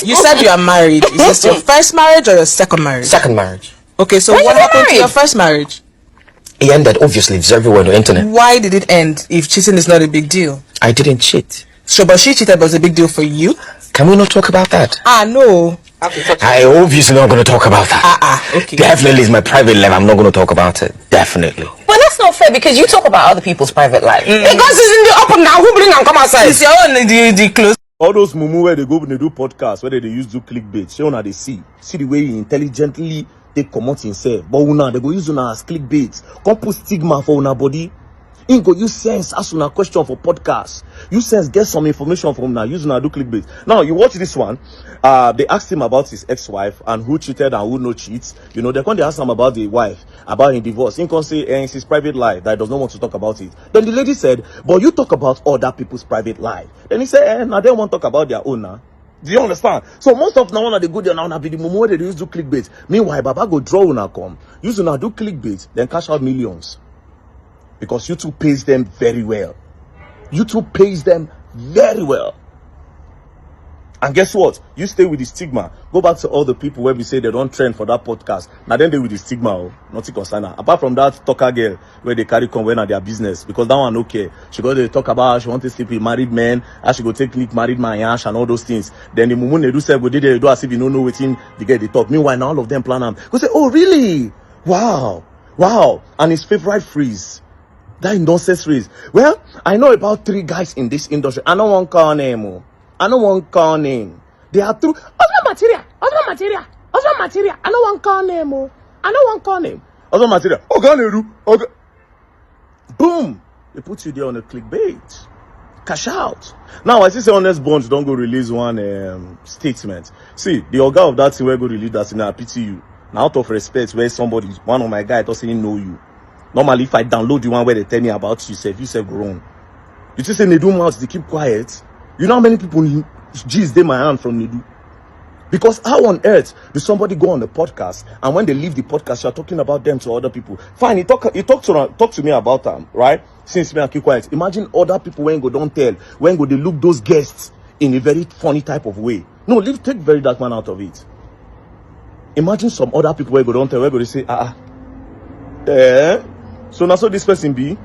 You said you are married. Is this your first marriage or your second marriage? Second marriage. Okay, so what happened to your first marriage? It ended, obviously. It's everywhere on the internet. Why did it end if cheating is not a big deal? I didn't cheat. So, but she cheated, but it's a big deal for you? Can we not talk about that? No. I obviously not going to talk about that. Okay. Definitely is my private life. I'm not going to talk about it. Definitely. But that's not fair because you talk about other people's private life. Because it's in the up and down. Who bring them come outside? It's your own the close. All those mumu where they go when they do podcasts, where they use do clickbait. Show now they see the way he intelligently they come out himself. But una they go use una as clickbait. Come put stigma for una body. In go use sense ask una question for podcast. Use sense get some information from now. Use una do clickbait. Now you watch this one. They asked him about his ex-wife and who cheated and who no cheats. You know, they ask him about the wife, about his divorce. He can say it's his private life that does not want to talk about it. Then the lady said, but you talk about other people's privite life. Then he said, now they won't talk about their own now. Do you understand? So most of now they go there now be the moment they use do clickbait. Meanwhile, Baba go draw una come. Use una do clickbait, then cash out millions. Because YouTube pays them very well. YouTube pays them very well. And guess what? You stay with the stigma. Go back to all the people where we say they don't trend for that podcast. Now then they with the stigma. Nothing concern her. Apart from that talker girl where they carry come when at their business. Because that one okay. She go to talk about how she want to sleep with married men. How she go take married man yash and all those things. Then the mumu Nedu say go they do as if you don't know waiting to get the talk. Meanwhile now all of them plan them. Go say, oh really? Wow. And his favorite phrase. That nonsense phrase. Well, I know about 3 guys in this industry. I don't want to call name. I don't want to call name. They are through. Other material. I don't want to call name. Other material. Okay. Boom. They put you there on a clickbait. Cash out. Now, I say honest bunch don't go release one statement. See, the organ of that thing will go release that thing. I pity you. Now, out of respect, where somebody, one of my guys, doesn't know you. Normally, if I download the one where they tell me about you say grown. You just say Nedu mouth, they keep quiet. You know how many people G's they my hand from Nedu? Because how on earth do somebody go on the podcast and when they leave the podcast, you're talking about them to other people? Fine, you talk to me about them, right? Since me I keep quiet. Imagine other people when go don't tell, when go they look those guests in a very funny type of way. No, take very dark man out of it. Imagine some other people where go don't tell, where go they say, so now so this person be?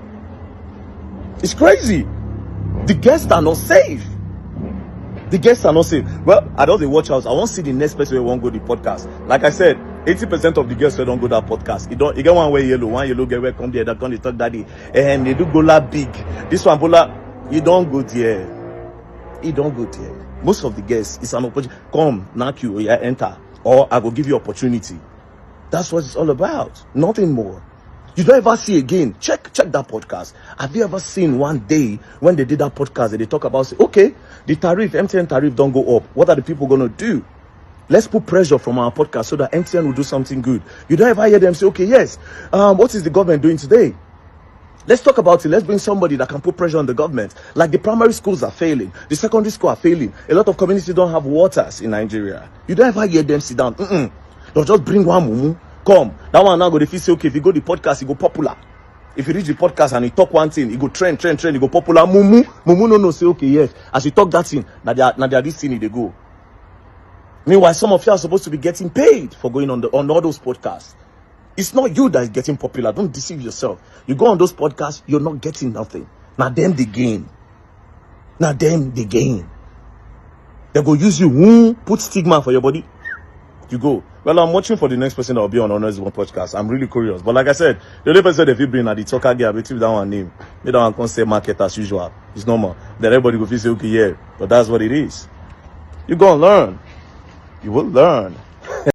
It's crazy. The guests are not safe. Well, I don't watch out. I won't see the next person who won't go the podcast. Like I said, 80% of the guests who don't go that podcast. You get one yellow get where come there, that come they talk daddy. And they do go la big. This one bola, you don't go there. Most of the guests, it's an opportunity. Come, knock you, enter. Or I will give you opportunity. That's what it's all about. Nothing more. You don't ever see again. Check that podcast. Have you ever seen one day when they did that podcast and they talk about, say, okay, the MTN tariff don't go up. What are the people going to do? Let's put pressure from our podcast so that MTN will do something good. You don't ever hear them say, okay, yes, what is the government doing today? Let's talk about it. Let's bring somebody that can put pressure on the government. Like the primary schools are failing. The secondary schools are failing. A lot of communities don't have waters in Nigeria. You don't ever hear them sit down. They'll just bring one mumu. Come, that one now go if you say okay, if you go the podcast, it go popular. If you reach the podcast and you talk one thing, it go trend, it go popular. Mumu no say okay, yes. As you talk that thing, now they are this thing they go. Meanwhile, some of you are supposed to be getting paid for going on all those podcasts. It's not you that is getting popular. Don't deceive yourself. You go on those podcasts, you're not getting nothing. Now them the gain. They go use you, put stigma for your body. You go. Well, I'm watching for the next person that will be on Honest One podcast. I'm really curious. But like I said, the only person if you bring at the talker guy, I that one name. They don't want to say market as usual. It's normal. Then everybody will feel say, okay, yeah. But that's what it is. You go and learn. You will learn.